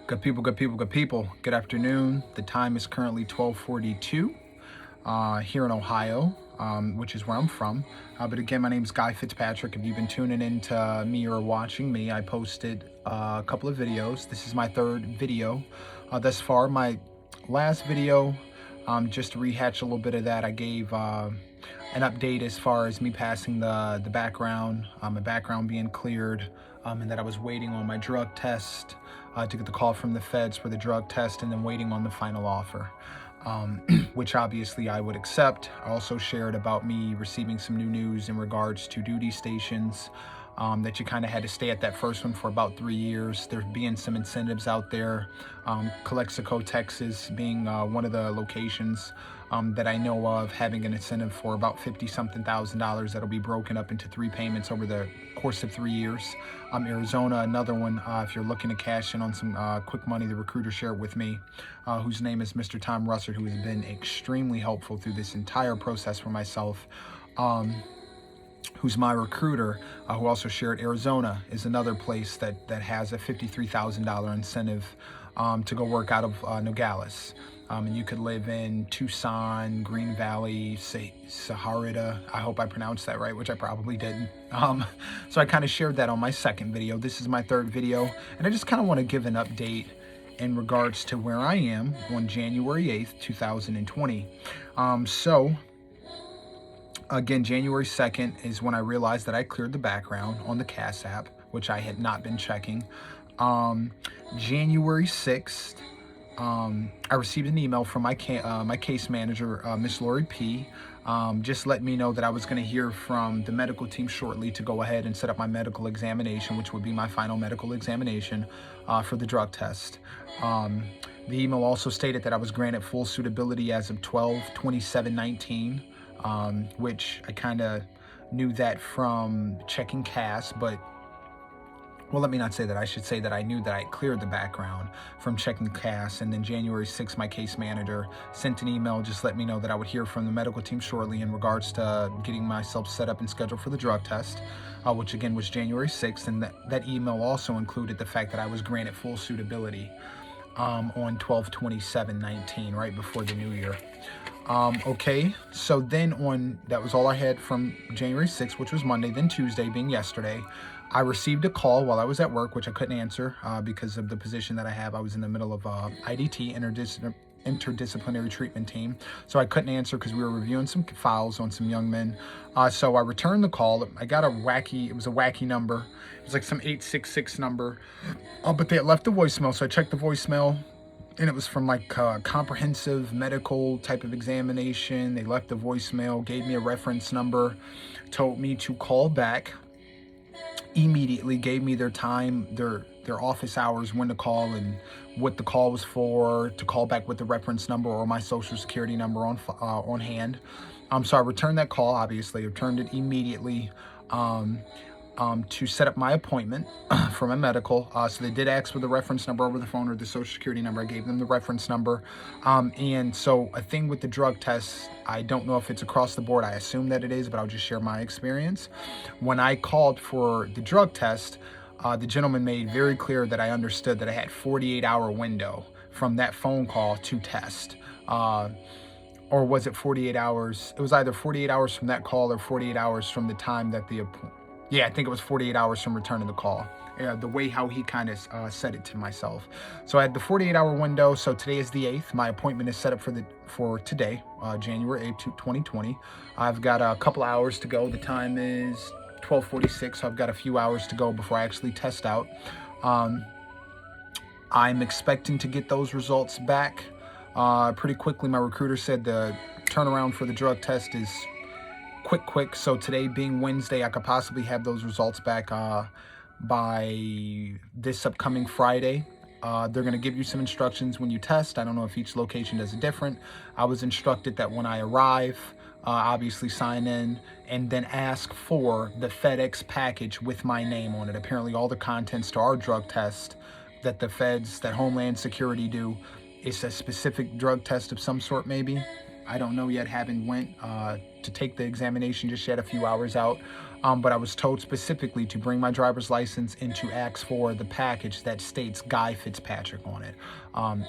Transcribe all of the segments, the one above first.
Good people, good people, good people. Good afternoon. The time is currently 12:42 here in Ohio, which is where I'm from. But again, my name is Guy Fitzpatrick. If you've been tuning into me or watching me, I posted a couple of videos. This is my third video thus far. My last video, just to rehatch a little bit of that, I gave an update as far as me passing the background, my background being cleared, and that I was waiting on my drug test to get the call from the feds for the drug test, and then waiting on the final offer, which obviously I would accept. I also shared about me receiving some new news in regards to duty stations, that you kind of had to stay at that first one for about 3 years. There being some incentives out there, Calexico, Texas being one of the locations that I know of, having an incentive for about $50-something thousand that'll be broken up into 3 payments over the course of 3 years. Arizona, another one, if you're looking to cash in on some quick money, the recruiter shared with me, whose name is Mr. Tom Russert, who has been extremely helpful through this entire process for myself. Who's my recruiter, who also shared Arizona is another place that has a $53,000 incentive to go work out of Nogales. And you could live in Tucson, Green Valley, Saharita. I hope I pronounced that right, which I probably didn't. So I kind of shared that on my second video. This is my third video, and I just kind of want to give an update in regards to where I am on January 8th, 2020. Again, January 2nd is when I realized that I cleared the background on the CAS app, which I had not been checking. January 6th, I received an email from my case manager, Miss Lori P., just let me know that I was going to hear from the medical team shortly to go ahead and set up my medical examination, which would be my final medical examination for the drug test. The email also stated that I was granted full suitability as of 12/27/19, which I kind of knew that from checking CAS, but well, let me not say that. I should say that I knew that I cleared the background from checking CAS. And then January 6th, my case manager sent an email, just let me know that I would hear from the medical team shortly in regards to getting myself set up and scheduled for the drug test, which again was January 6th. And that email also included the fact that I was granted full suitability on 12/27/19, right before the new year. Okay, so then that was all I had from January 6th, which was Monday. Then Tuesday, being yesterday, I received a call while I was at work, which I couldn't answer because of the position that I have. I was in the middle of IDT, interdisciplinary treatment team, so I couldn't answer because we were reviewing some files on some young men. So I returned the call. I got it was a wacky number. It was like some 866 number, but they had left the voicemail, so I checked the voicemail, and it was from like a comprehensive medical type of examination. They left the voicemail, gave me a reference number, told me to call back immediately, gave me their time, their office hours, when to call and what the call was for, to call back with the reference number or my social security number on hand. So I returned that call. Obviously, I returned it immediately to set up my appointment for my medical. So they did ask for the reference number over the phone or the social security number. I gave them the reference number. And so a thing with the drug tests, I don't know if it's across the board. I assume that it is, but I'll just share my experience. When I called for the drug test, the gentleman made very clear that I understood that I had 48-hour window from that phone call to test. Or was it 48 hours? It was either 48 hours from that call or 48 hours from the time that I think it was 48 hours from returning the call. The way how he kind of said it to myself. So I had the 48-hour window. So today is the 8th. My appointment is set up for today, January 8th, 2020. I've got a couple hours to go. The time is 12:46, so I've got a few hours to go before I actually test out. I'm expecting to get those results back pretty quickly. My recruiter said the turnaround for the drug test is quick. So today being Wednesday, I could possibly have those results back by this upcoming Friday. They're going to give you some instructions when you test. I don't know if each location does it different. I was instructed that when I arrive, obviously sign in and then ask for the FedEx package with my name on it. Apparently all the contents to our drug test that the feds, that Homeland Security do, is a specific drug test of some sort maybe. I don't know yet, haven't went to take the examination just yet, a few hours out. But I was told specifically to bring my driver's license and to ask for the package that states Guy Fitzpatrick on it.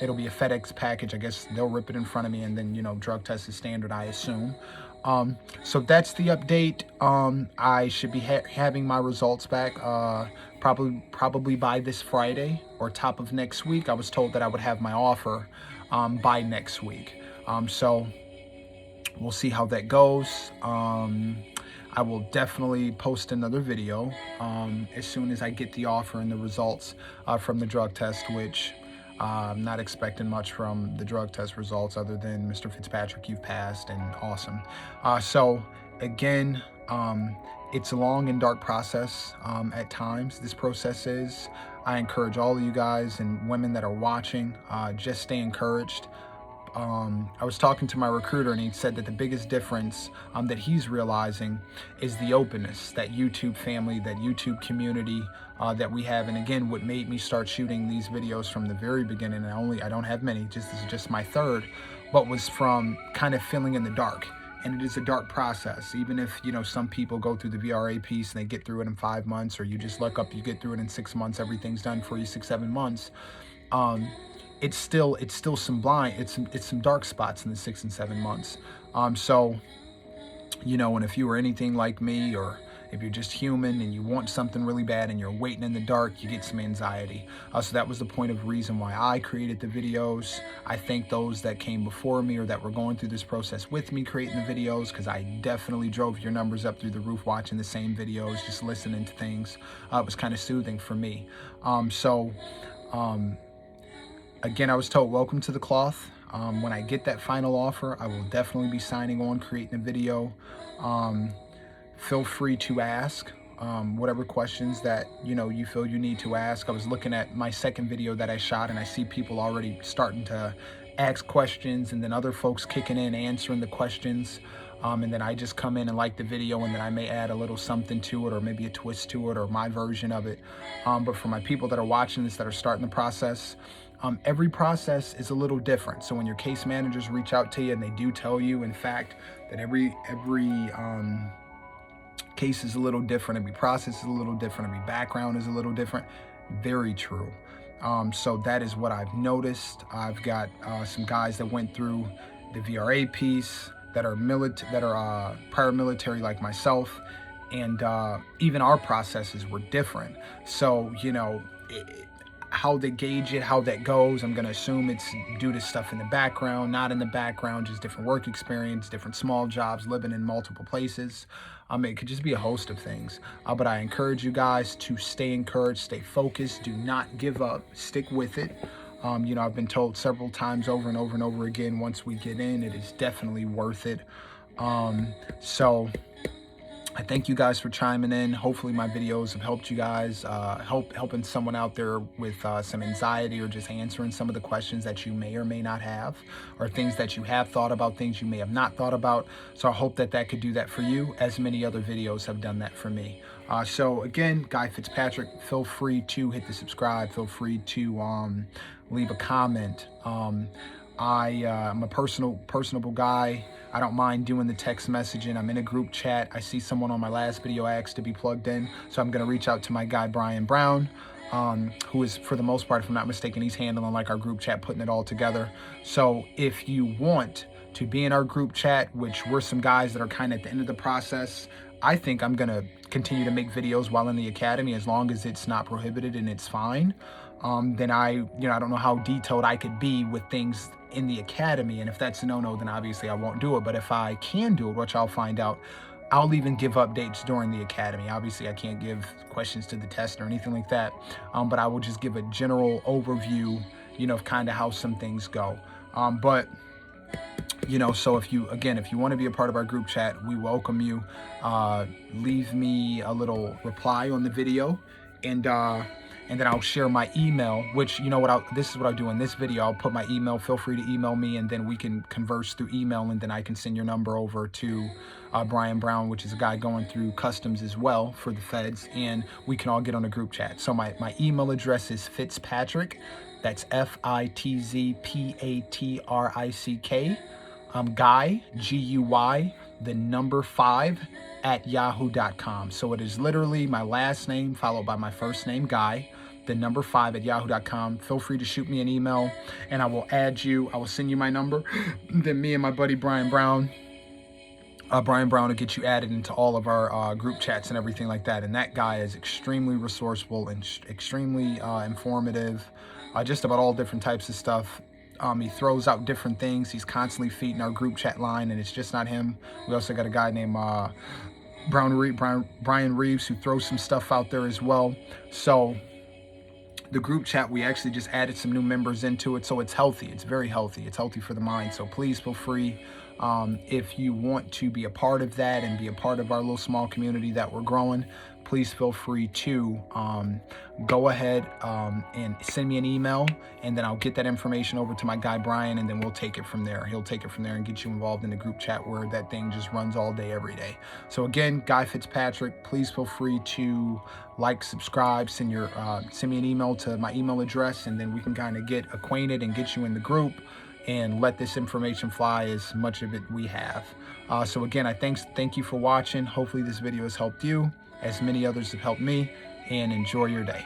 It'll be a FedEx package. I guess they'll rip it in front of me, and then, drug test is standard, I assume. So that's the update. I should be having my results back probably by this Friday or top of next week. I was told that I would have my offer by next week. So we'll see how that goes. I will definitely post another video as soon as I get the offer and the results from the drug test, which I'm not expecting much from the drug test results other than Mr. Fitzpatrick, you've passed, and awesome. So again, it's a long and dark process at times. This process is. I encourage all of you guys and women that are watching, just stay encouraged. I was talking to my recruiter, and he said that the biggest difference that he's realizing is the openness, that YouTube family, that YouTube community that we have. And again, what made me start shooting these videos from the very beginning, and I don't have many, this is just my third, but was from kind of feeling in the dark. And it is a dark process. Even if, some people go through the VRA piece and they get through it in 5 months, or you just look up, you get through it in 6 months, everything's done for you, 6-7 months. It's still it's some dark spots in the 6 and 7 months. So, and if you were anything like me, or if you're just human and you want something really bad and you're waiting in the dark, you get some anxiety. So that was the point of reason why I created the videos. I thank those that came before me or that were going through this process with me creating the videos, because I definitely drove your numbers up through the roof watching the same videos, just listening to things. It was kind of soothing for me. Again, I was told, welcome to the cloth. When I get that final offer, I will definitely be signing on, creating a video. Feel free to ask whatever questions that you feel you need to ask. I was looking at my second video that I shot, and I see people already starting to ask questions, and then other folks kicking in, answering the questions. And then I just come in and like the video, and then I may add a little something to it, or maybe a twist to it, or my version of it. But for my people that are watching this, that are starting the process, every process is a little different. So when your case managers reach out to you, and they do tell you, in fact, that every case is a little different, every process is a little different, every background is a little different, very true. So that is what I've noticed. I've got some guys that went through the VRA piece that are prior military like myself, and even our processes were different. So how they gauge it, how that goes, I'm going to assume it's due to stuff in the background, not in the background, just different work experience, different small jobs, living in multiple places. It could just be a host of things. But I encourage you guys to stay encouraged, stay focused, do not give up, stick with it. I've been told several times over and over and over again, once we get in, it is definitely worth it. So I thank you guys for chiming in. Hopefully my videos have helped you guys, helping someone out there with some anxiety, or just answering some of the questions that you may or may not have, or things that you have thought about, things you may have not thought about. So I hope that could do that for you, as many other videos have done that for me. So again, Guy Fitzpatrick, feel free to hit the subscribe, feel free to leave a comment. I'm a personable guy. I don't mind doing the text messaging. I'm in a group chat. I see someone on my last video asked to be plugged in, so I'm going to reach out to my guy Brian Brown, who is, for the most part, if I'm not mistaken, he's handling like our group chat, putting it all together. So if you want to be in our group chat, which we're some guys that are kind of at the end of the process, I think I'm going to continue to make videos while in the academy, as long as it's not prohibited and it's fine. Then I don't know how detailed I could be with things in the academy, and if that's a no-no, then obviously I won't do it. But if I can do it, which I'll find out, I'll even give updates during the academy. Obviously I can't give questions to the test or anything like that, but I will just give a general overview, of kind of how some things go. So if you want to be a part of our group chat, we welcome you. Leave me a little reply on the video, and then I'll share my email, which, this is what I'll do in this video. I'll put my email. Feel free to email me, and then we can converse through email, and then I can send your number over to Brian Brown, which is a guy going through customs as well for the feds, and we can all get on a group chat. So my email address is Fitzpatrick. That's Fitzpatrick Guy, Guy, the number 5 at yahoo.com. So it is literally my last name followed by my first name, Guy, the number 5 at yahoo.com. Feel free to shoot me an email and I will add you. I will send you my number. Then me and my buddy Brian Brown will get you added into all of our group chats and everything like that. And that guy is extremely resourceful and extremely informative, just about all different types of stuff. He throws out different things. He's constantly feeding our group chat line, and it's just not him. We also got a guy named Brian Reeves who throws some stuff out there as well. So the group chat, we actually just added some new members into it, so it's healthy. It's very healthy. It's healthy for the mind. So please feel free, if you want to be a part of that and be a part of our little small community that we're growing, please feel free to go ahead and send me an email, and then I'll get that information over to my guy Brian, and then we'll take it from there. He'll take it from there and get you involved in the group chat where that thing just runs all day, every day. So again, Guy Fitzpatrick, please feel free to like, subscribe, send me an email to my email address, and then we can kind of get acquainted and get you in the group and let this information fly as much of it we have. So again, thank you for watching. Hopefully this video has helped you as many others have helped me, and enjoy your day.